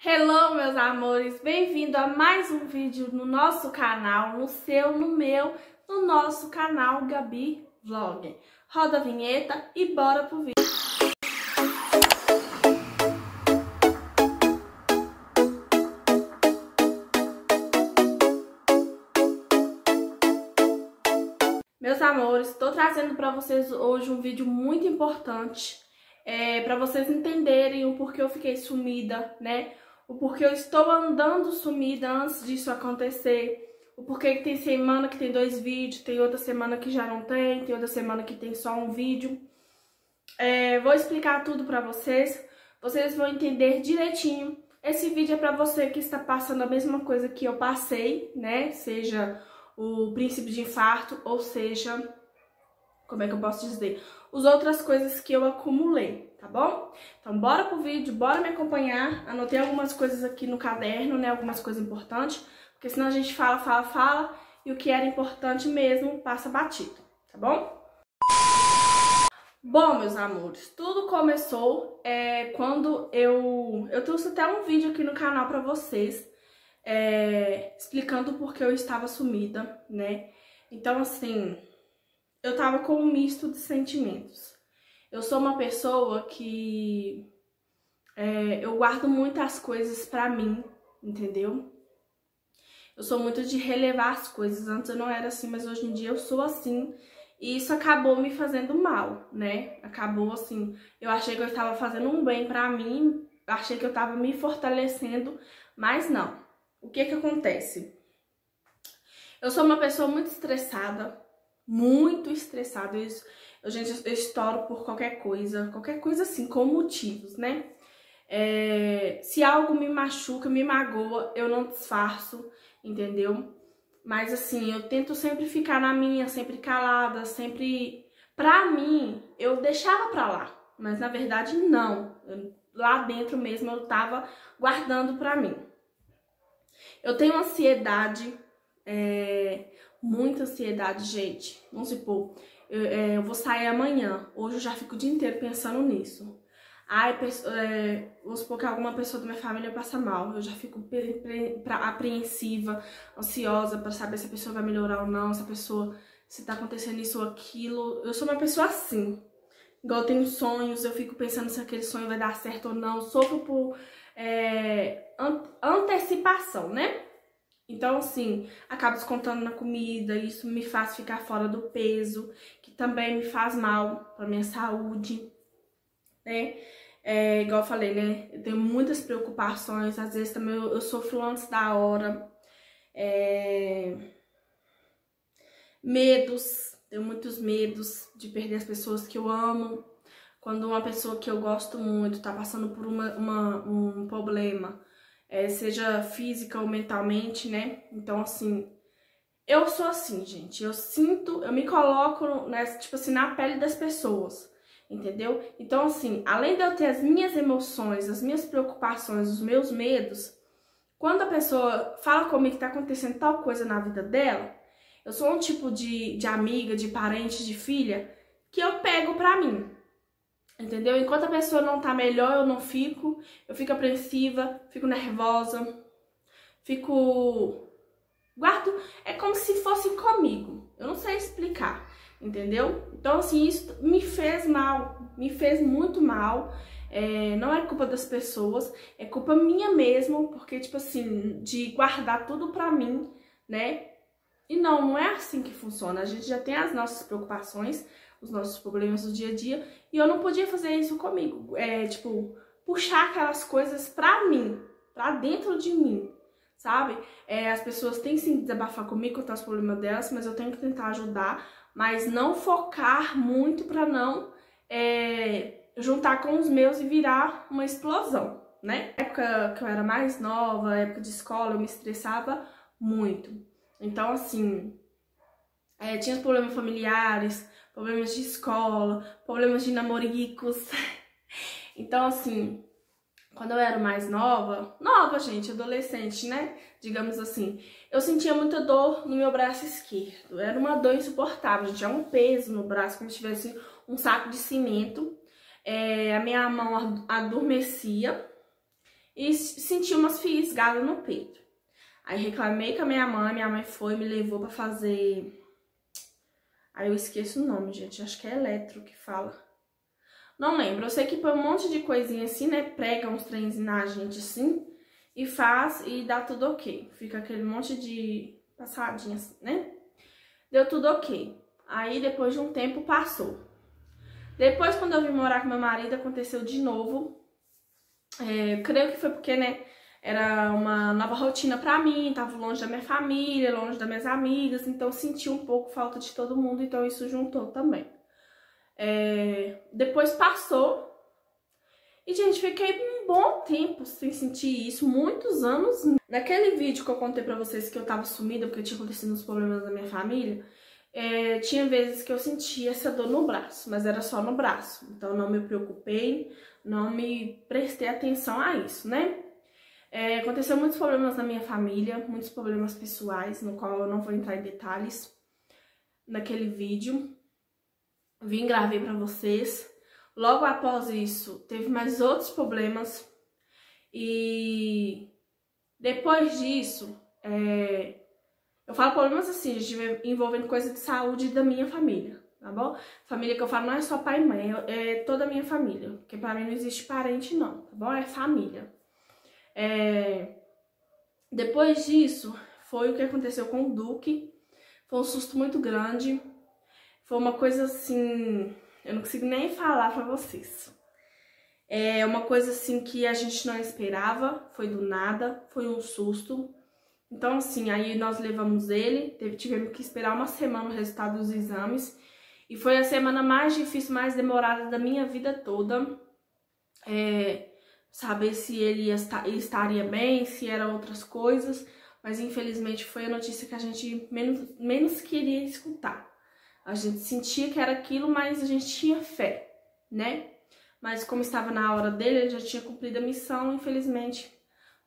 Hello, meus amores! Bem-vindo a mais um vídeo no nosso canal, no seu, no meu, no nosso canal Gabi Vlog. Roda a vinheta e bora pro vídeo! Meus amores, estou trazendo para vocês hoje um vídeo muito importante, para vocês entenderem o porquê eu fiquei sumida, né? O porquê eu estou andando sumida antes disso acontecer, o porquê que tem semana que tem 2 vídeos, tem outra semana que já não tem outra semana que tem só um vídeo. Vou explicar tudo para vocês vão entender direitinho. Esse vídeo é para você que está passando a mesma coisa que eu passei, né? Seja o princípio de infarto, ou seja, como é que eu posso dizer? As outras coisas que eu acumulei, tá bom? Então bora pro vídeo, bora me acompanhar. Anotei algumas coisas aqui no caderno, né? Algumas coisas importantes, porque senão a gente fala, e o que era importante mesmo passa batido, tá bom? Bom, meus amores, tudo começou quando eu trouxe até um vídeo aqui no canal pra vocês, explicando por que eu estava sumida, né? Então, assim, eu tava com um misto de sentimentos. Eu sou uma pessoa que eu guardo muitas coisas pra mim, entendeu? Eu sou muito de relevar as coisas. Antes eu não era assim, mas hoje em dia eu sou assim. E isso acabou me fazendo mal, né? Acabou assim, eu achei que eu estava fazendo um bem pra mim, achei que eu estava me fortalecendo, mas não. O que que acontece? Eu sou uma pessoa muito estressada, muito estressada. Gente, eu estouro por qualquer coisa assim, com motivos, né? Se algo me machuca, me magoa, eu não disfarço, entendeu? Mas assim, eu tento sempre ficar na minha, sempre calada, sempre... Pra mim, eu deixava pra lá, mas na verdade não. Lá dentro mesmo eu tava guardando pra mim. Eu tenho ansiedade, muita ansiedade, gente. Vamos supor, eu vou sair amanhã, hoje eu já fico o dia inteiro pensando nisso. Vamos supor que alguma pessoa da minha família passa mal, eu já fico apreensiva, ansiosa pra saber se a pessoa vai melhorar ou não, se tá acontecendo isso ou aquilo. Eu sou uma pessoa assim, igual eu tenho sonhos, eu fico pensando se aquele sonho vai dar certo ou não, sofro por antecipação, né? Então, assim, acabo descontando na comida, isso me faz ficar fora do peso, que também me faz mal pra minha saúde, né? Igual eu falei, né? Eu tenho muitas preocupações, às vezes também eu sofro antes da hora. Medos, tenho muitos medos de perder as pessoas que eu amo. Quando uma pessoa que eu gosto muito tá passando por um problema, seja física ou mentalmente, né? Então, assim, eu sou assim, gente. Eu me coloco, né, tipo assim, na pele das pessoas, entendeu? Então, assim, além de eu ter as minhas emoções, as minhas preocupações, os meus medos, quando a pessoa fala comigo que tá acontecendo tal coisa na vida dela, eu sou um tipo de amiga, de parente, de filha, que eu pego pra mim. Entendeu? Enquanto a pessoa não tá melhor, eu fico apreensiva, fico nervosa, guardo, é como se fosse comigo, eu não sei explicar, entendeu? Então, assim, isso me fez mal, me fez muito mal, não é culpa das pessoas, é culpa minha mesmo, porque, tipo assim, de guardar tudo pra mim, né? E não é assim que funciona, a gente já tem as nossas preocupações, os nossos problemas do dia a dia, e eu não podia fazer isso comigo, tipo, puxar aquelas coisas pra mim, pra dentro de mim, sabe? As pessoas têm que sim desabafar comigo, contar os problemas delas, mas eu tenho que tentar ajudar, mas não focar muito pra não juntar com os meus e virar uma explosão, né? Na época que eu era mais nova, época de escola, eu me estressava muito. Então, assim, tinha problemas familiares, problemas de escola, problemas de namoricos. Então, assim, quando eu era mais nova, gente, adolescente, né? Digamos assim, eu sentia muita dor no meu braço esquerdo. Era uma dor insuportável, gente. Era um peso no braço, como se tivesse um saco de cimento. A minha mão adormecia. e senti umas fisgadas no peito. Aí reclamei com a minha mãe foi e me levou pra fazer... Aí eu esqueço o nome, gente, acho que é eletro que fala. Não lembro, eu sei que põe um monte de coisinha assim, né, prega uns trenzinhos na gente assim, e faz e dá tudo ok. Fica aquele monte de passadinha assim, né? Deu tudo ok. Aí depois de um tempo passou. Depois, quando eu vim morar com meu marido, aconteceu de novo. Creio que foi porque, né, era uma nova rotina pra mim, tava longe da minha família, longe das minhas amigas, então eu senti um pouco falta de todo mundo, então isso juntou também. Depois passou, e gente, fiquei um bom tempo sem sentir isso, muitos anos. Naquele vídeo que eu contei pra vocês que eu tava sumida porque tinha acontecido uns problemas da minha família, tinha vezes que eu sentia essa dor no braço, mas era só no braço, então não me preocupei, não me prestei atenção a isso, né? Aconteceu muitos problemas na minha família, muitos problemas pessoais, no qual eu não vou entrar em detalhes naquele vídeo. Vim gravei pra vocês. Logo após isso, teve mais outros problemas. E depois disso, eu falo problemas assim, envolvendo coisa de saúde da minha família, tá bom? Família que eu falo não é só pai e mãe, é toda a minha família. Porque pra mim não existe parente não, tá bom? É família. Depois disso, foi o que aconteceu com o Duque. Foi um susto muito grande. Foi uma coisa assim, eu não consigo nem falar pra vocês. É uma coisa assim que a gente não esperava, foi do nada, foi um susto. Então assim, aí nós levamos ele, tivemos que esperar uma semana o resultado dos exames. E foi a semana mais difícil, mais demorada da minha vida toda. Saber se ele estaria bem, se eram outras coisas, mas infelizmente foi a notícia que a gente menos queria escutar. A gente sentia que era aquilo, mas a gente tinha fé, né? Mas como estava na hora dele, ele já tinha cumprido a missão, infelizmente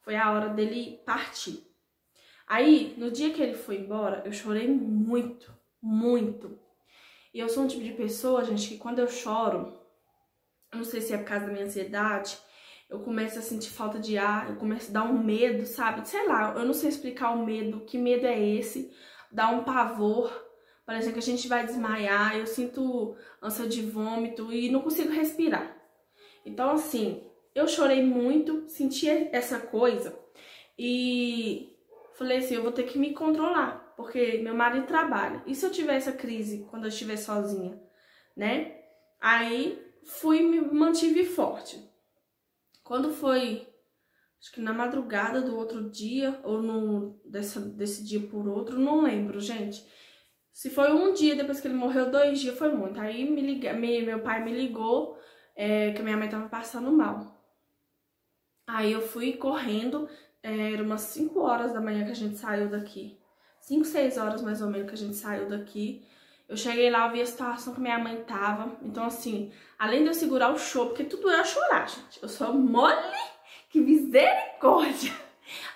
foi a hora dele partir. Aí, no dia que ele foi embora, eu chorei muito, muito. E eu sou um tipo de pessoa, gente, que quando eu choro, eu não sei se é por causa da minha ansiedade, eu começo a sentir falta de ar, eu começo a dar um medo, sabe? Sei lá, eu não sei explicar o medo, que medo é esse, dá um pavor, parece que a gente vai desmaiar, eu sinto ânsia de vômito e não consigo respirar. Então, assim, eu chorei muito, senti essa coisa e falei assim, eu vou ter que me controlar, porque meu marido trabalha. E se eu tiver essa crise quando eu estiver sozinha, né? Aí me mantive forte. Quando foi, acho que na madrugada do outro dia, ou desse dia por outro, não lembro, gente. Se foi um dia, depois que ele morreu, 2 dias, foi muito. Aí meu pai me ligou, que minha mãe tava passando mal. Aí eu fui correndo, era umas 5 horas da manhã que a gente saiu daqui. 5, 6 horas mais ou menos que a gente saiu daqui. Eu cheguei lá, eu vi a situação que minha mãe tava. Então, assim, além de eu segurar o choro, porque tudo é chorar, gente. Eu sou mole, que misericórdia.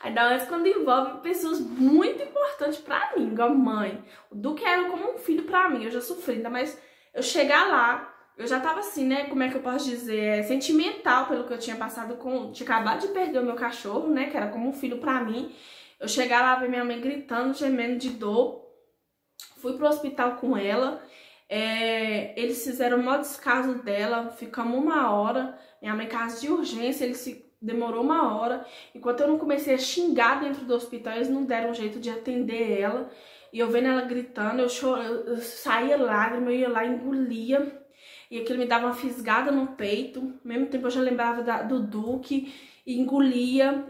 Ainda mais quando envolve pessoas muito importantes pra mim, igual mãe. O Duque era como um filho pra mim, eu já sofri. Ainda mais eu chegar lá, eu já tava assim, né, como é que eu posso dizer? Sentimental pelo que eu tinha passado com... Tinha acabado de perder o meu cachorro, né, que era como um filho pra mim. Eu chegar lá, ver minha mãe gritando, gemendo de dor. Fui pro hospital com ela, eles fizeram o maior descaso dela, ficamos 1 hora, minha mãe em casa de urgência, demorou 1 hora, enquanto eu não comecei a xingar dentro do hospital, eles não deram um jeito de atender ela, e eu vendo ela gritando, eu saía lágrima, eu ia lá, engolia, e aquilo me dava uma fisgada no peito, ao mesmo tempo eu já lembrava do Duque, e engolia,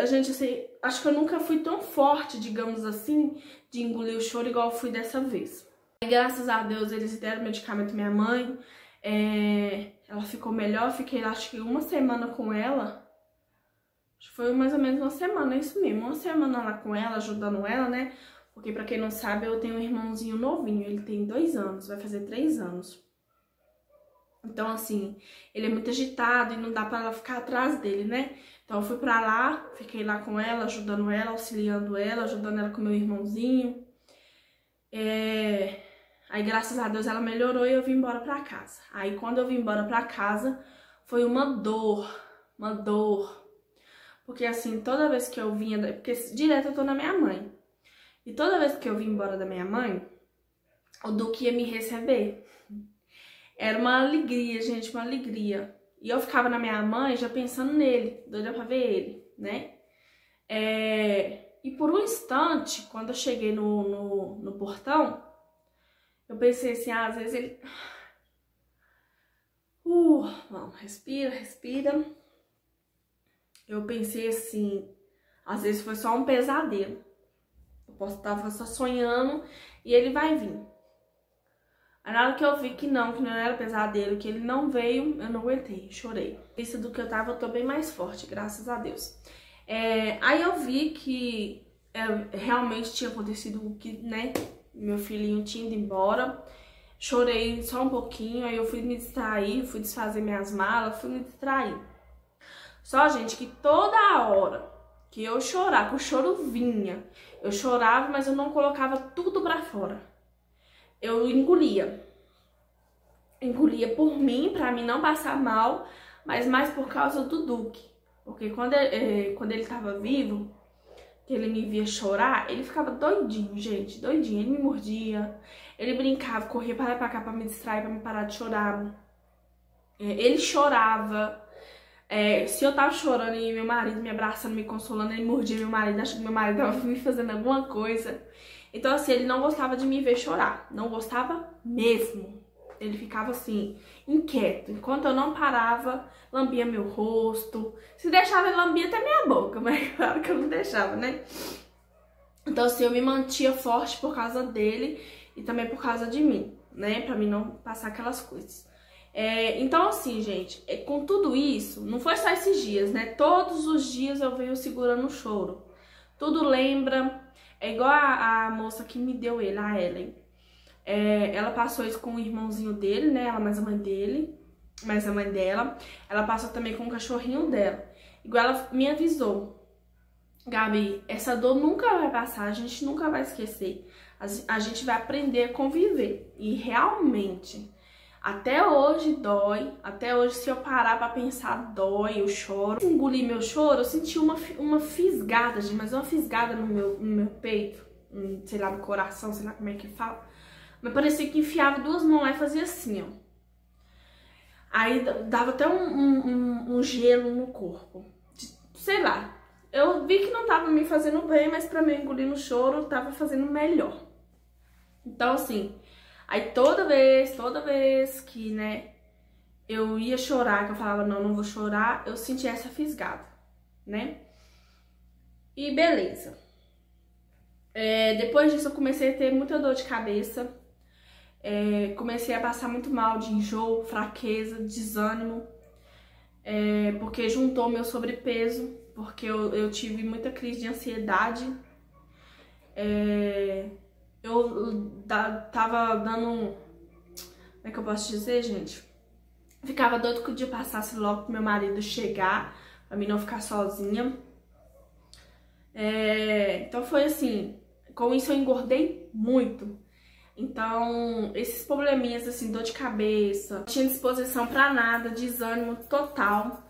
gente, assim, acho que eu nunca fui tão forte, digamos assim, de engolir o choro igual eu fui dessa vez. E, graças a Deus eles deram medicamento à minha mãe, ela ficou melhor, fiquei acho que 1 semana com ela, acho que foi mais ou menos 1 semana, é isso mesmo, 1 semana lá com ela, ajudando ela, né, porque pra quem não sabe eu tenho um irmãozinho novinho, ele tem 2 anos, vai fazer 3 anos. Então, assim, ele é muito agitado e não dá pra ela ficar atrás dele, né? Então, eu fui pra lá, fiquei lá com ela, ajudando ela, auxiliando ela, ajudando ela com meu irmãozinho. Aí, graças a Deus, ela melhorou e eu vim embora pra casa. Aí, quando eu vim embora pra casa, foi uma dor, Porque assim, toda vez que eu vinha, porque direto eu tô na minha mãe. E toda vez que eu vim embora da minha mãe, o Duque ia me receber. Era uma alegria, gente, uma alegria. E eu ficava na minha mãe já pensando nele, doida pra ver ele, né? E por um instante, quando eu cheguei no portão, eu pensei assim, às vezes ele... Vamos, respira, respira. Eu pensei assim, às vezes foi só um pesadelo. Eu posso estar só sonhando e ele vai vir. Aí na hora que eu vi que não era pesadelo, que ele não veio, eu não aguentei, chorei. Isso do que eu tava, eu tô bem mais forte, graças a Deus. Aí eu vi que realmente tinha acontecido o que, né, meu filhinho tinha ido embora. Chorei só um pouquinho, aí eu fui me distrair, fui desfazer minhas malas, fui me distrair. Só, gente, que toda hora que eu chorava, que o choro vinha, eu chorava, mas eu não colocava tudo pra fora. Eu engolia. Engolia por mim, pra mim não passar mal, mas mais por causa do Duque. Porque quando ele tava vivo, que ele me via chorar, ele ficava doidinho, gente, doidinho. Ele me mordia, ele brincava, corria pra lá e pra cá pra me distrair, pra me parar de chorar. Ele chorava. Se eu tava chorando e meu marido me abraçando, me consolando, ele mordia meu marido, achando que meu marido tava me fazendo alguma coisa. Então, assim, ele não gostava de me ver chorar. Não gostava mesmo. Ele ficava, assim, inquieto. Enquanto eu não parava, lambia meu rosto. Se deixava, ele lambia até minha boca. Mas claro que eu não deixava, né? Então, assim, eu me mantia forte por causa dele e também por causa de mim, né? Pra mim não passar aquelas coisas. Então, assim, gente, com tudo isso, não foi só esses dias, né? Todos os dias eu venho segurando o choro. Tudo lembra... É igual a moça que me deu ele, a Ellen. Ela passou isso com o irmãozinho dele, né? Ela mais a mãe dele, mais a mãe dela. Ela passou também com o cachorrinho dela. Igual ela me avisou. Gabi, essa dor nunca vai passar, a gente nunca vai esquecer. A gente vai aprender a conviver. E realmente, até hoje dói. Até hoje, se eu parar pra pensar, dói, eu choro. Engoli meu choro, eu senti uma fisgada, gente, mas uma fisgada no meu peito. Sei lá, no coração, sei lá como é que fala. Mas parecia que enfiava duas mãos lá e fazia assim, ó. Aí dava até um gelo no corpo. Sei lá. Eu vi que não tava me fazendo bem, mas pra mim engolir no choro tava fazendo melhor. Então, assim, aí toda vez que, né, eu ia chorar, que eu falava, não vou chorar, eu sentia essa fisgada, né? E beleza. Depois disso eu comecei a ter muita dor de cabeça. Comecei a passar muito mal de enjoo, fraqueza, desânimo. Porque juntou meu sobrepeso, porque eu tive muita crise de ansiedade. Eu tava dando... Como é que eu posso dizer, gente? Ficava doido que o dia passasse logo pro meu marido chegar, pra mim não ficar sozinha. Então foi assim, com isso eu engordei muito. Então, esses probleminhas assim, dor de cabeça, não tinha disposição pra nada, desânimo total,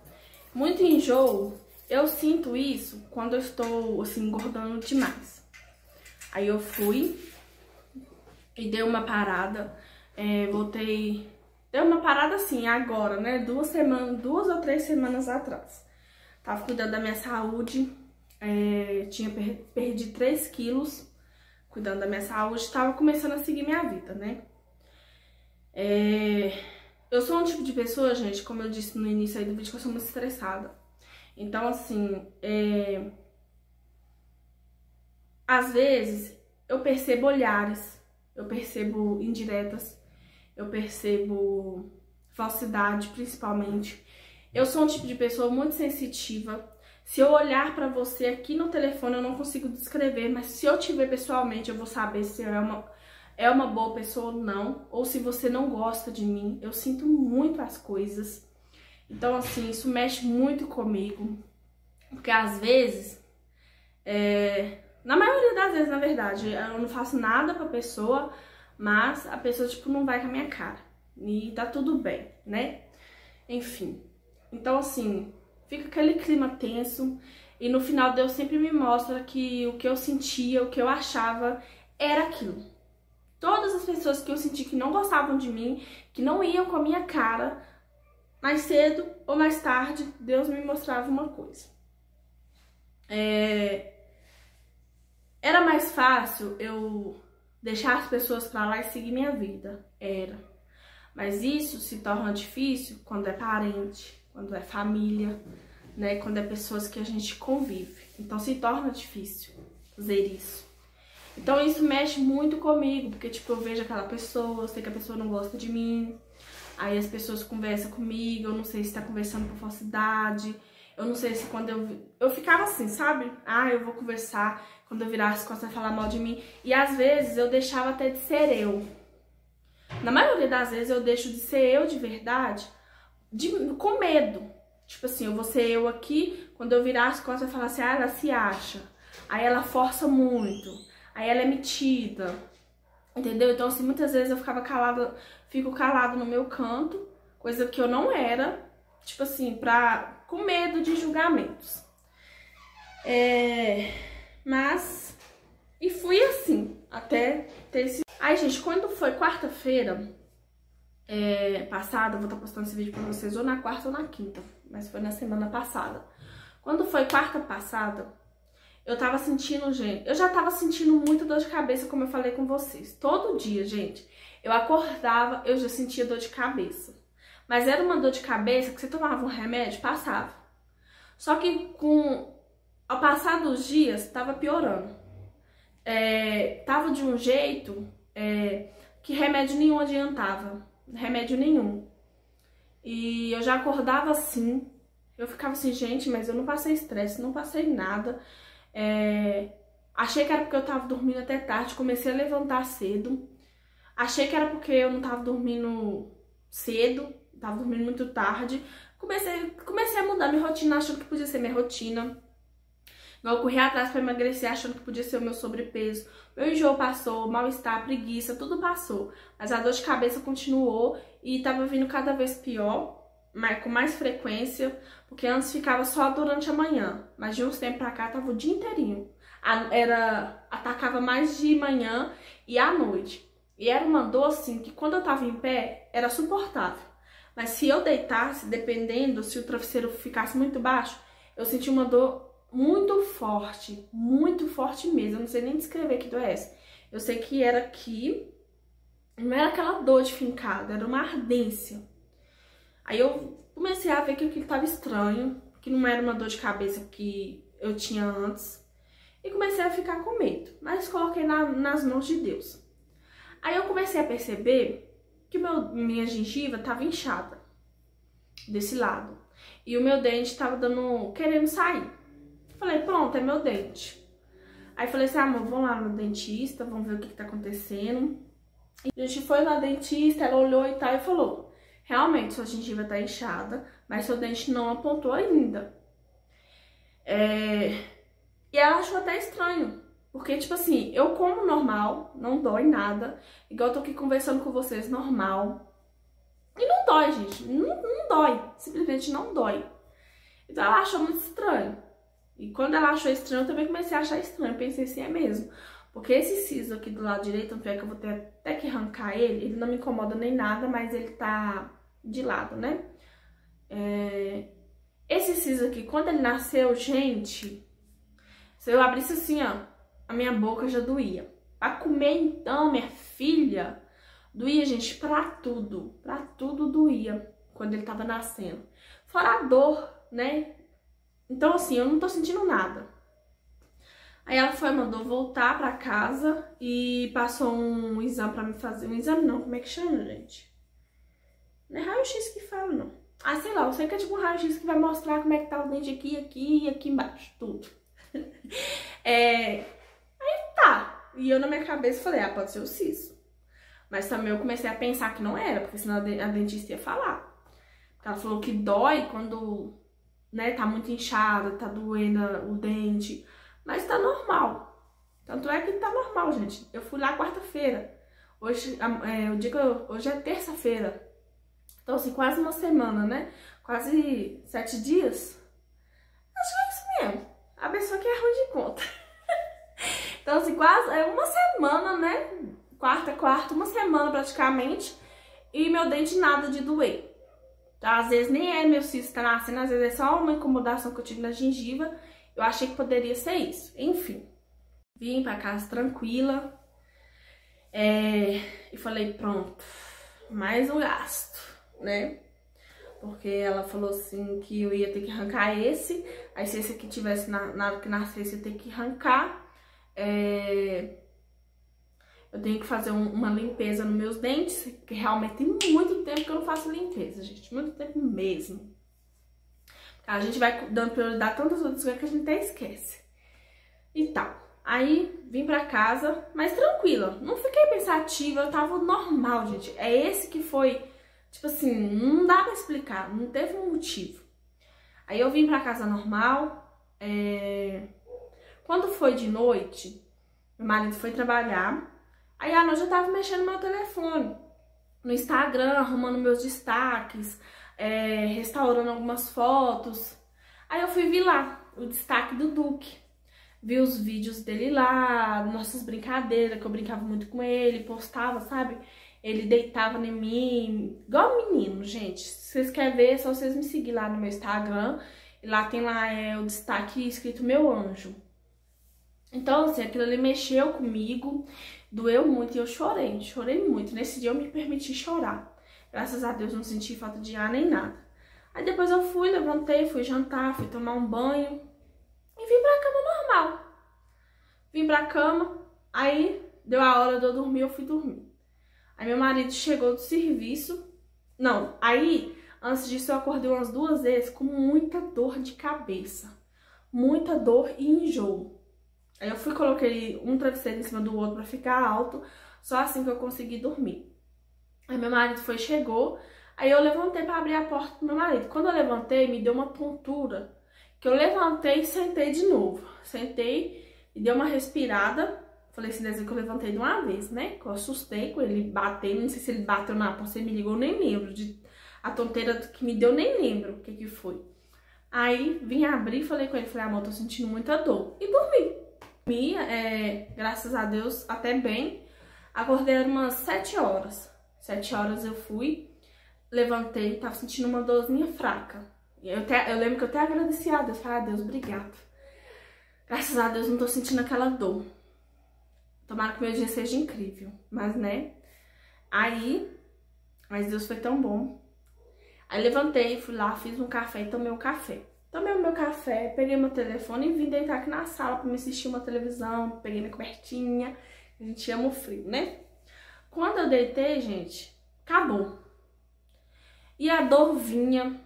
muito enjoo. Eu sinto isso quando eu estou assim, engordando demais. Aí eu fui e dei uma parada, voltei, dei uma parada assim agora, né, 2 ou 3 semanas atrás. Tava cuidando da minha saúde, perdi 3 quilos, cuidando da minha saúde, tava começando a seguir minha vida, né. Eu sou um tipo de pessoa, gente, como eu disse no início aí do vídeo, que eu sou muito estressada. Então, assim, às vezes eu percebo olhares, eu percebo indiretas, eu percebo falsidade, principalmente. Eu sou um tipo de pessoa muito sensitiva. Se eu olhar pra você aqui no telefone, eu não consigo descrever, mas se eu te ver pessoalmente, eu vou saber se é uma boa pessoa ou não, ou se você não gosta de mim. Eu sinto muito as coisas. Então, assim, isso mexe muito comigo. Porque às vezes, na maioria das vezes, na verdade, eu não faço nada pra pessoa, mas a pessoa, tipo, não vai com a minha cara. E tá tudo bem, né? Enfim. Então, assim, fica aquele clima tenso. E no final Deus sempre me mostra que o que eu sentia, o que eu achava era aquilo. Todas as pessoas que eu senti que não gostavam de mim, que não iam com a minha cara, mais cedo ou mais tarde, Deus me mostrava uma coisa. Era mais fácil eu deixar as pessoas pra lá e seguir minha vida. Era. Mas isso se torna difícil quando é parente, quando é família, né? Quando é pessoas que a gente convive. Então se torna difícil fazer isso. Então isso mexe muito comigo, porque tipo, eu vejo aquela pessoa, eu sei que a pessoa não gosta de mim. Aí as pessoas conversam comigo, eu não sei se tá conversando por falsidade. Eu não sei se quando eu ficava assim, sabe? Ah, eu vou conversar, quando eu virar as costas vai falar mal de mim. E às vezes eu deixava até de ser eu. Na maioria das vezes eu deixo de ser eu de verdade, com medo. Tipo assim, eu vou ser eu aqui, quando eu virar as costas vai falar assim, ah, ela se acha. Aí ela força muito, aí ela é metida. Entendeu? Então assim, muitas vezes eu ficava calada, fico calada no meu canto, coisa que eu não era. Tipo assim, com medo de julgamentos. Mas... E fui assim, até ter esse... Aí, gente, quando foi quarta-feira passada, eu vou estar postando esse vídeo pra vocês ou na quarta ou na quinta, mas foi na semana passada. Quando foi quarta passada, eu tava sentindo, gente... Eu já tava sentindo muita dor de cabeça, como eu falei com vocês. Todo dia, gente, eu acordava, eu já sentia dor de cabeça. Mas era uma dor de cabeça que você tomava um remédio, passava. Só que ao passar dos dias, tava piorando. Tava de um jeito que remédio nenhum adiantava. Remédio nenhum. E eu já acordava assim. Eu ficava assim, gente, mas eu não passei estresse, não passei nada. Achei que era porque eu tava dormindo até tarde, comecei a levantar cedo. Achei que era porque eu não tava dormindo cedo. Tava dormindo muito tarde. Comecei a mudar minha rotina, achando que podia ser minha rotina. Eu corri atrás pra emagrecer, achando que podia ser o meu sobrepeso. Meu enjoo passou, mal-estar, preguiça, tudo passou. Mas a dor de cabeça continuou e tava vindo cada vez pior, com mais frequência. Porque antes ficava só durante a manhã. Mas de uns tempos pra cá tava o dia inteirinho. Atacava mais de manhã e à noite. E era uma dor assim que quando eu tava em pé era suportável. Mas se eu deitasse, dependendo, se o travesseiro ficasse muito baixo, eu sentia uma dor muito forte mesmo. Eu não sei nem descrever que dor é essa. Eu sei que era aqui, não era aquela dor de fincada, era uma ardência. Aí eu comecei a ver que aquilo estava estranho, que não era uma dor de cabeça que eu tinha antes. E comecei a ficar com medo, mas coloquei nas mãos de Deus. Aí eu comecei a perceber que minha gengiva estava inchada desse lado. E o meu dente estava querendo sair. Falei, pronto, é meu dente. Aí falei assim, amor, vamos lá no dentista, vamos ver o que tá acontecendo. E a gente foi na dentista, ela olhou e tal e falou, realmente, sua gengiva tá inchada, mas seu dente não apontou ainda. E ela achou até estranho. Porque, tipo assim, eu como normal, não dói nada. Igual eu tô aqui conversando com vocês, normal. E não dói, gente. Não dói. Simplesmente não dói. Então ela achou muito estranho. E quando ela achou estranho, eu também comecei a achar estranho. Pensei assim, é mesmo. Porque esse siso aqui do lado direito, tanto é que eu vou ter até que arrancar ele. Ele não me incomoda nem nada, mas ele tá de lado, né? Esse siso aqui, quando ele nasceu, gente... Se eu abrisse assim, ó... A minha boca já doía. Pra comer, então, minha filha, doía, gente, pra tudo. Pra tudo doía quando ele tava nascendo. Fora a dor, né? Então, assim, eu não tô sentindo nada. Aí ela mandou voltar pra casa e passou um exame pra me fazer. Um exame não, como é que chama, gente? Não é raio-x que fala, não. Ah, sei lá, eu sei que é tipo um raio-x que vai mostrar como é que tá o dente aqui, aqui e aqui embaixo, tudo. Tá, e eu na minha cabeça falei, pode ser o siso. Mas também eu comecei a pensar que não era, porque senão a dentista ia falar. Ela falou que dói quando, né, tá muito inchada, tá doendo o dente, mas tá normal. Tanto é que tá normal, gente. Eu fui lá quarta-feira. Hoje é terça-feira. Então, assim, quase uma semana, né? Quase 7 dias. Acho que é isso mesmo. A pessoa que é ruim de conta. Então, assim, quase uma semana, né? Quarta, uma semana praticamente. E meu dente nada de doer. Então, às vezes nem é meu siso que tá nascendo, às vezes é só uma incomodação que eu tive na gengiva. Eu achei que poderia ser isso. Enfim, vim pra casa tranquila. E falei, pronto, mais um gasto, né? Porque ela falou assim que eu ia ter que arrancar esse. Aí se esse aqui tivesse na hora que nascesse, eu ia ter que arrancar. Eu tenho que fazer uma limpeza nos meus dentes, que realmente tem muito tempo que eu não faço limpeza, gente. Muito tempo mesmo. A gente vai dando prioridade a tantas outras coisas que a gente até esquece. E tal. Aí, vim pra casa, mas tranquila. Não fiquei pensativa, eu tava normal, gente. É esse que foi, tipo assim, não dá pra explicar, não teve um motivo. Aí eu vim pra casa normal. Quando foi de noite, meu marido foi trabalhar. Aí à noite eu tava mexendo no meu telefone, no Instagram, arrumando meus destaques, restaurando algumas fotos. Aí eu fui ver lá o destaque do Duque. Vi os vídeos dele lá, nossas brincadeiras, que eu brincava muito com ele, postava, sabe? Ele deitava em mim, igual menino, gente. Se vocês querem ver, é só vocês me seguir lá no meu Instagram. E lá tem lá o destaque escrito Meu Anjo. Então, assim, aquilo ali mexeu comigo, doeu muito e eu chorei muito. Nesse dia eu me permiti chorar. Graças a Deus não senti falta de ar nem nada. Aí depois eu fui, levantei, fui jantar, fui tomar um banho e vim pra cama normal. Vim pra cama, aí deu a hora de eu dormir, eu fui dormir. Aí meu marido chegou do serviço. Não, aí antes disso eu acordei umas 2 vezes com muita dor de cabeça. Muita dor e enjoo. Aí eu fui, coloquei um travesseiro em cima do outro pra ficar alto, só assim que eu consegui dormir. Aí meu marido chegou, aí eu levantei pra abrir a porta do meu marido. Quando eu levantei, me deu uma tontura, que eu levantei e sentei de novo. Sentei e dei uma respirada. Falei assim, deve ser que eu levantei de uma vez, né? Que eu assustei com ele bater, não sei se ele bateu na porta, ele me ligou, nem lembro. A tonteira que me deu, nem lembro o que foi. Aí vim abrir, falei com ele, falei, amor, tô sentindo muita dor. E dormi. Graças a Deus, até bem. Acordei umas 7 horas. 7 horas eu fui, levantei, tava sentindo uma dorzinha fraca. Eu lembro que eu até agradeci a Deus, falei, Deus, obrigado. Graças a Deus não tô sentindo aquela dor. Tomara que meu dia seja incrível, mas né. Mas Deus foi tão bom. Aí levantei, fui lá, fiz um café e tomei um café. Tomei o meu café, peguei meu telefone e vim deitar aqui na sala pra me assistir uma televisão. Peguei minha cobertinha, a gente ama o frio, né? Quando eu deitei, gente, acabou. E a dor vinha.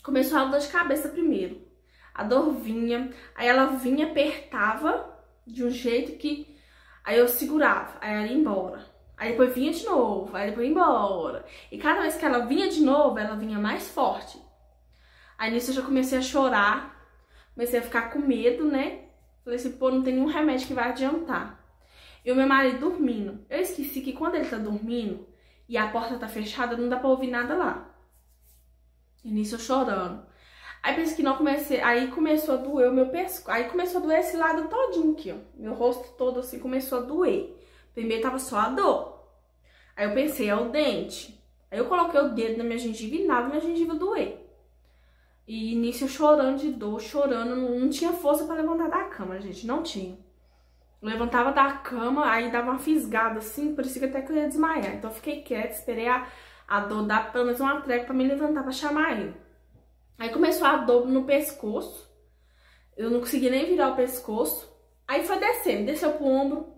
Começou a dor de cabeça primeiro. A dor vinha, aí ela vinha, apertava de um jeito que... Aí eu segurava, aí ela ia embora. Aí depois vinha de novo, aí depois ia embora. E cada vez que ela vinha de novo, ela vinha mais forte. Aí nisso eu já comecei a chorar, comecei a ficar com medo, né? Falei assim, pô, não tem nenhum remédio que vai adiantar. E o meu marido dormindo. Eu esqueci que quando ele tá dormindo e a porta tá fechada, não dá pra ouvir nada lá. E nisso eu chorando. Aí pensei que não comecei, aí começou a doer o meu pescoço. Aí começou a doer esse lado todinho aqui, ó. Meu rosto todo assim começou a doer. Primeiro tava só a dor. Aí eu pensei, é o dente. Aí eu coloquei o dedo na minha gengiva e nada, minha gengiva doer. E nisso eu chorando de dor, chorando, não tinha força pra levantar da cama, gente, não tinha. Eu levantava da cama, aí dava uma fisgada assim, parecia que até que eu ia desmaiar. Então eu fiquei quieta, esperei a dor dar pelo menos uma trégua pra me levantar pra chamar ele. Aí começou a dor no pescoço, eu não consegui nem virar o pescoço. Aí foi descendo, desceu pro ombro,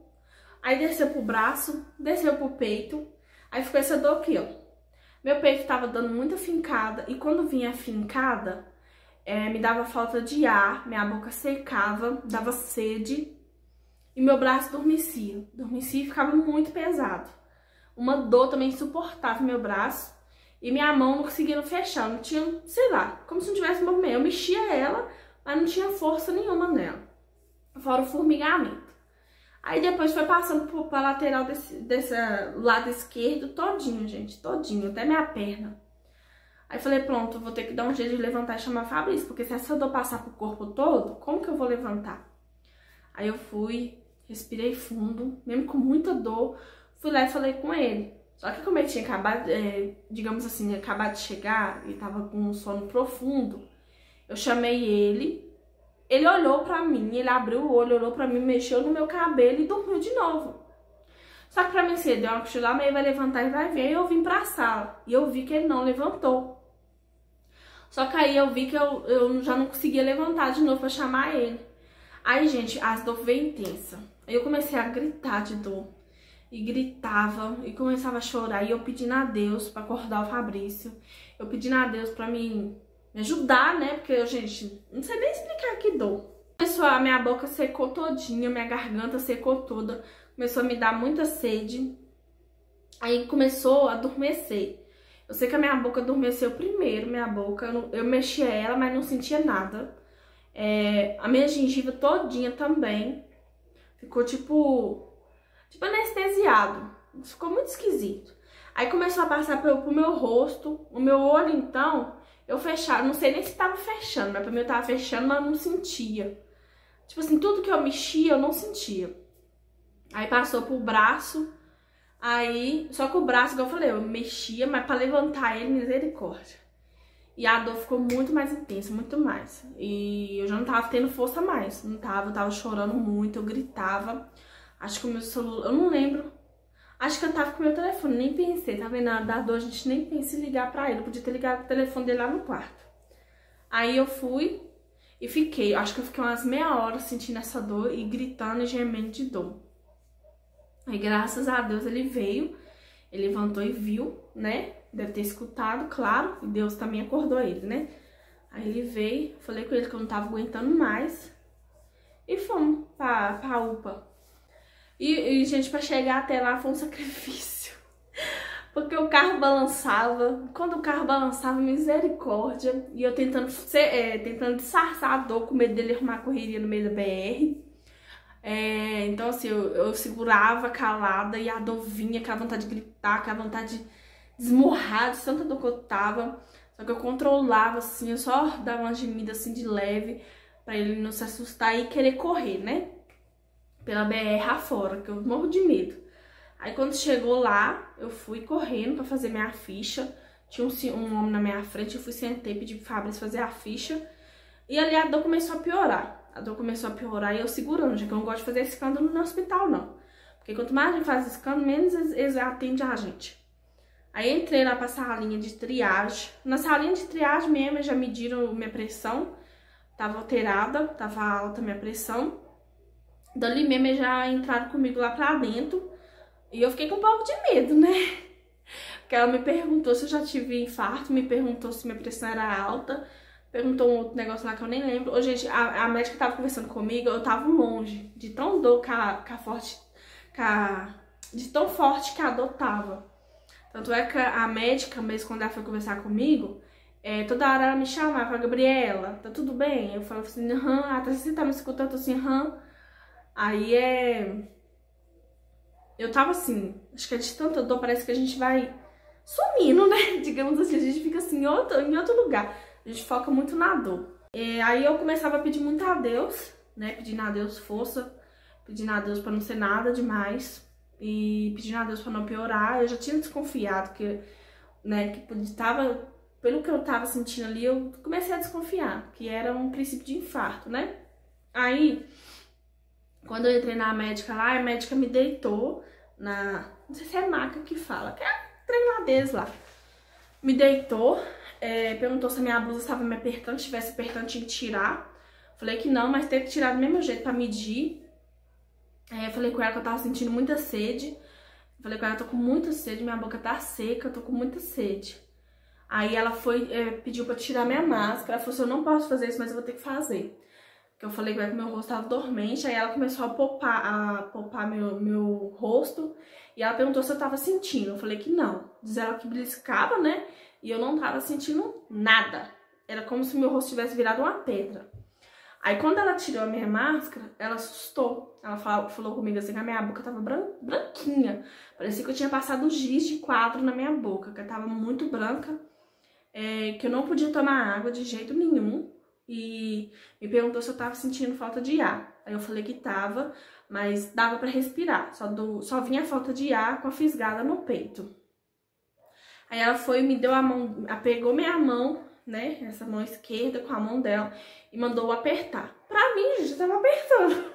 aí desceu pro braço, desceu pro peito. Aí ficou essa dor aqui, ó. Meu peito tava dando muita fincada e quando vinha a fincada, me dava falta de ar, minha boca secava, dava sede e meu braço adormecia. Adormecia e ficava muito pesado. Uma dor também insuportável no meu braço e minha mão não conseguia fechar, não tinha, sei lá, como se não tivesse movimento. Eu mexia ela, mas não tinha força nenhuma nela, fora o formigamento. Aí depois foi passando pra lateral desse lado esquerdo todinho, gente, todinho, até minha perna. Aí falei, pronto, eu vou ter que dar um jeito de levantar e chamar a Fabrício, porque se essa dor passar pro corpo todo, como que eu vou levantar? Aí eu fui, respirei fundo, mesmo com muita dor, fui lá e falei com ele. Só que como ele tinha acabado, digamos assim, acabado de chegar e tava com um sono profundo, eu chamei ele olhou pra mim, ele abriu o olho, olhou pra mim, mexeu no meu cabelo e dormiu de novo. Só que pra mim, assim, deu uma cochilada, mas ele vai levantar e vai ver. Aí eu vim pra sala e eu vi que ele não levantou. Só que aí eu vi que eu já não conseguia levantar de novo pra chamar ele. Aí, gente, as dor veio intensa. Aí eu comecei a gritar de dor. E gritava, e começava a chorar. E eu pedindo a Deus pra acordar o Fabrício. Eu pedindo a Deus pra me ajudar, né? Porque eu, gente, não sei nem explicar que dor. Começou, a minha boca secou todinha, minha garganta secou toda. Começou a me dar muita sede. Aí começou a adormecer. Eu sei que a minha boca adormeceu primeiro, minha boca. Eu mexia ela, mas não sentia nada. A minha gengiva todinha também. Ficou tipo anestesiado. Ficou muito esquisito. Aí começou a passar pro meu rosto. O meu olho, então, eu fechava. Não sei nem se tava fechando, mas pra mim eu tava fechando, mas eu não sentia. Tipo assim, tudo que eu mexia, eu não sentia. Aí passou pro braço. Aí, só que o braço, igual eu falei, eu mexia, mas pra levantar ele, misericórdia. E a dor ficou muito mais intensa, muito mais. E eu já não tava tendo força mais. Não tava, eu tava chorando muito, eu gritava. Acho que o meu celular, eu não lembro. Acho que eu tava com o meu telefone, nem pensei, tá vendo? Da dor, a gente nem pensa em ligar pra ele. Eu podia ter ligado o telefone dele lá no quarto. Aí eu fui e fiquei, acho que eu fiquei umas meia hora sentindo essa dor e gritando e gemendo de dor. Aí, graças a Deus, ele veio, ele levantou e viu, né? Deve ter escutado, claro, e Deus também acordou ele, né? Aí ele veio, falei com ele que eu não tava aguentando mais e fomos pra UPA. E, gente, pra chegar até lá foi um sacrifício. Porque o carro balançava, quando o carro balançava, misericórdia. E eu tentando disfarçar a dor, com medo dele arrumar correria no meio da BR. Então assim, eu segurava calada e a dor vinha, aquela vontade de gritar, aquela vontade de esmurrar de tanta dor que eu tava. Só que eu controlava, assim, eu só dava uma gemida assim de leve pra ele não se assustar e querer correr, né? Pela BR afora, que eu morro de medo. Aí quando chegou lá, eu fui correndo pra fazer minha ficha. Tinha um homem na minha frente, eu fui sentei, pedi pro Fabrício fazer a ficha. E ali a dor começou a piorar. A dor começou a piorar e eu segurando, já que eu não gosto de fazer escândalo no hospital, não. Porque quanto mais a gente faz escândalo, menos eles atendem a gente. Aí entrei lá pra salinha de triagem. Na salinha de triagem mesmo, já mediram minha pressão. Tava alterada, tava alta minha pressão. Dali mesmo, eles já entraram comigo lá pra dentro. E eu fiquei com um pouco de medo, né? Porque ela me perguntou se eu já tive infarto, me perguntou se minha pressão era alta. Perguntou um outro negócio lá que eu nem lembro. Ô, gente, a médica tava conversando comigo, eu tava longe. De tão dor de tão forte que a dor tava. Tanto é que a médica, mesmo quando ela foi conversar comigo, toda hora ela me chamava, Gabriela, tá tudo bem? Eu falava assim, aham, você tá me escutando? Eu tô assim, aham. Aí eu tava assim, acho que de tanta dor parece que a gente vai sumindo, né? Digamos assim, a gente fica assim em outro lugar. A gente foca muito na dor. Aí eu começava a pedir muito a Deus, né? Pedindo a Deus força, pedindo a Deus pra não ser nada demais. E pedindo a Deus pra não piorar. Eu já tinha desconfiado que, né, pelo que eu tava sentindo ali, eu comecei a desconfiar que era um princípio de infarto, né? Aí, quando eu entrei na médica lá, a médica me deitou não sei se é maca que fala, que é treinadez lá. Me deitou, perguntou se a minha blusa estava me apertando, se estivesse apertando tinha que tirar. Falei que não, mas teve que tirar do mesmo jeito pra medir. Falei com ela que eu tava sentindo muita sede. Falei com ela, eu tô com muita sede, minha boca tá seca, eu tô com muita sede. Aí ela foi, pediu pra tirar minha máscara. Ela falou assim, eu não posso fazer isso, mas eu vou ter que fazer. Porque eu falei com ela que meu rosto tava dormente. Aí ela começou a popar meu rosto. E ela perguntou se eu tava sentindo. Eu falei que não. Diz ela que beliscava, né? E eu não tava sentindo nada. Era como se meu rosto tivesse virado uma pedra. Aí quando ela tirou a minha máscara, ela assustou. Ela falou comigo assim que a minha boca tava branquinha. Parecia que eu tinha passado um giz de quadro na minha boca, que tava muito branca. que eu não podia tomar água de jeito nenhum e me perguntou se eu tava sentindo falta de ar. Aí eu falei que tava, mas dava pra respirar, só vinha falta de ar com a fisgada no peito. Aí ela foi e me deu a mão, pegou minha mão, né, essa mão esquerda com a mão dela e mandou apertar. Pra mim, gente, eu tava apertando.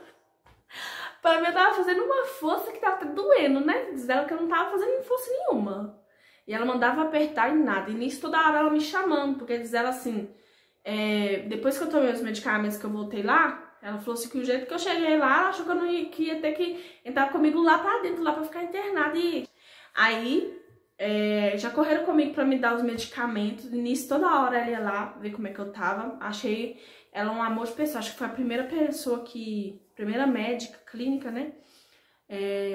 Pra mim, eu tava fazendo uma força que tava doendo, né? Diz ela que eu não tava fazendo força nenhuma. E ela mandava apertar e nada. E nisso, toda hora ela me chamando, porque diz ela assim, depois que eu tomei os medicamentos que eu voltei lá, ela falou assim que o jeito que eu cheguei lá, ela achou que eu não ia ter que entrar comigo lá pra dentro, lá pra ficar internada. E aí, já correram comigo pra me dar os medicamentos. E nisso, toda hora ela ia lá, ver como é que eu tava. Achei ela um amor de pessoa. Acho que foi a primeira pessoa primeira médica, clínica, né?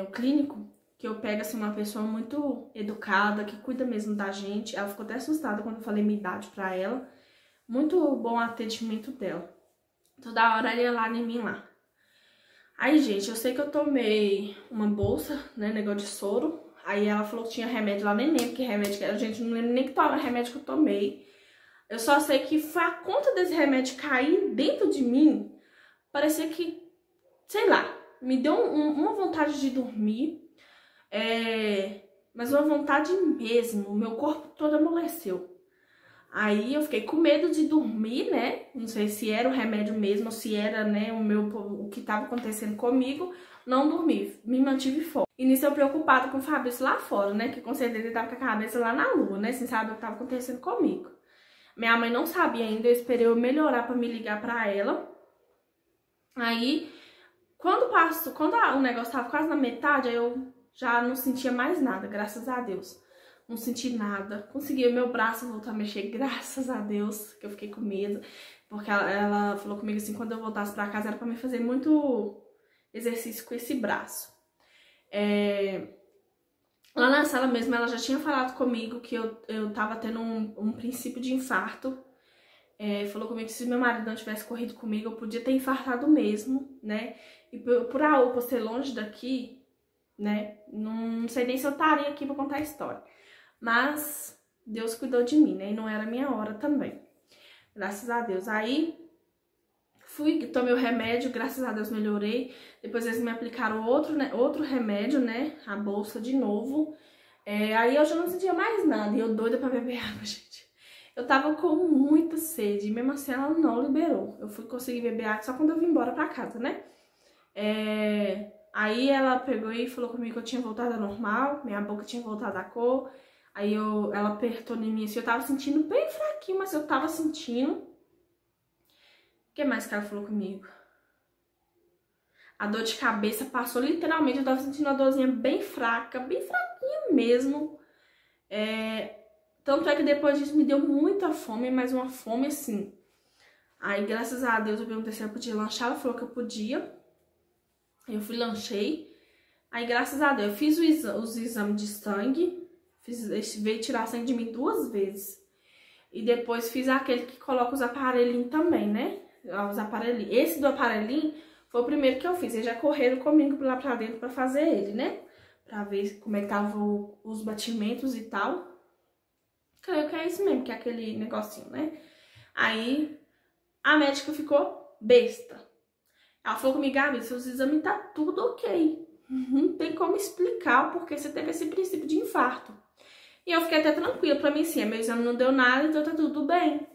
O clínico, que eu pego, assim, uma pessoa muito educada, que cuida mesmo da gente. Ela ficou até assustada quando eu falei minha idade pra ela. Muito bom o atendimento dela. Toda hora ela ia lá em mim lá. Aí, gente, eu sei que eu tomei uma bolsa, né, negócio de soro. Aí ela falou que tinha remédio lá, nem lembro que remédio que era. Gente, não lembro nem que remédio que eu tomei. Eu só sei que foi a conta desse remédio cair dentro de mim. Parecia que, sei lá, me deu uma vontade de dormir. Mas uma vontade mesmo. Meu corpo todo amoleceu. Aí eu fiquei com medo de dormir, né? Não sei se era o remédio mesmo, ou se era, né, o que tava acontecendo comigo. Não dormi, me mantive forte. E nisso eu preocupada com o Fabrício lá fora, né? Que com certeza ele tava com a cabeça lá na lua, né? Sem saber o que tava acontecendo comigo. Minha mãe não sabia ainda, eu esperei eu melhorar pra me ligar pra ela. Aí, quando o negócio tava quase na metade, aí eu já não sentia mais nada, graças a Deus. Não senti nada. Consegui o meu braço voltar a mexer, graças a Deus, que eu fiquei com medo. Porque ela falou comigo assim, quando eu voltasse pra casa era pra mim fazer muito exercício com esse braço. Lá na sala mesmo, ela já tinha falado comigo que eu tava tendo um princípio de infarto. Falou comigo que se meu marido não tivesse corrido comigo, eu podia ter infartado mesmo, né? E por a UPA ser longe daqui, né? Não sei nem se eu estaria aqui pra contar a história. Mas Deus cuidou de mim, né? E não era a minha hora também. Graças a Deus. Aí, tomei o remédio, graças a Deus melhorei. Depois eles me aplicaram outro remédio, né? A bolsa de novo. Aí eu já não sentia mais nada. E eu doida pra beber água, gente. Eu tava com muita sede. E mesmo assim ela não liberou. Eu fui conseguir beber água só quando eu vim embora pra casa, né? Aí ela pegou e falou comigo que eu tinha voltado ao normal. Minha boca tinha voltado à cor. Aí ela apertou em mim assim, eu tava sentindo bem fraquinho, mas eu tava sentindo. O que mais que ela falou comigo? A dor de cabeça passou literalmente, eu tava sentindo uma dorzinha bem fraca, bem fraquinha mesmo. Tanto é que depois disso me deu muita fome, mas uma fome assim. Aí graças a Deus eu perguntei se eu podia lanchar, ela falou que eu podia. Eu fui, lanchei. Aí graças a Deus eu fiz os exames de sangue. Veio tirar sangue de mim 2 vezes. E depois fiz aquele que coloca os aparelhinhos também, né? Os aparelhinhos. Esse do aparelhinho foi o primeiro que eu fiz. Eles já correram comigo lá pra dentro pra fazer ele, né? Pra ver como é que estavam os batimentos e tal. Creio que é isso mesmo, que é aquele negocinho, né? Aí a médica ficou besta. Ela falou comigo, Gabi, seus exames tá tudo ok. Não tem como explicar o porquê você teve esse princípio de infarto. E eu fiquei até tranquila, pra mim sim, meu exame não deu nada, então tá tudo bem.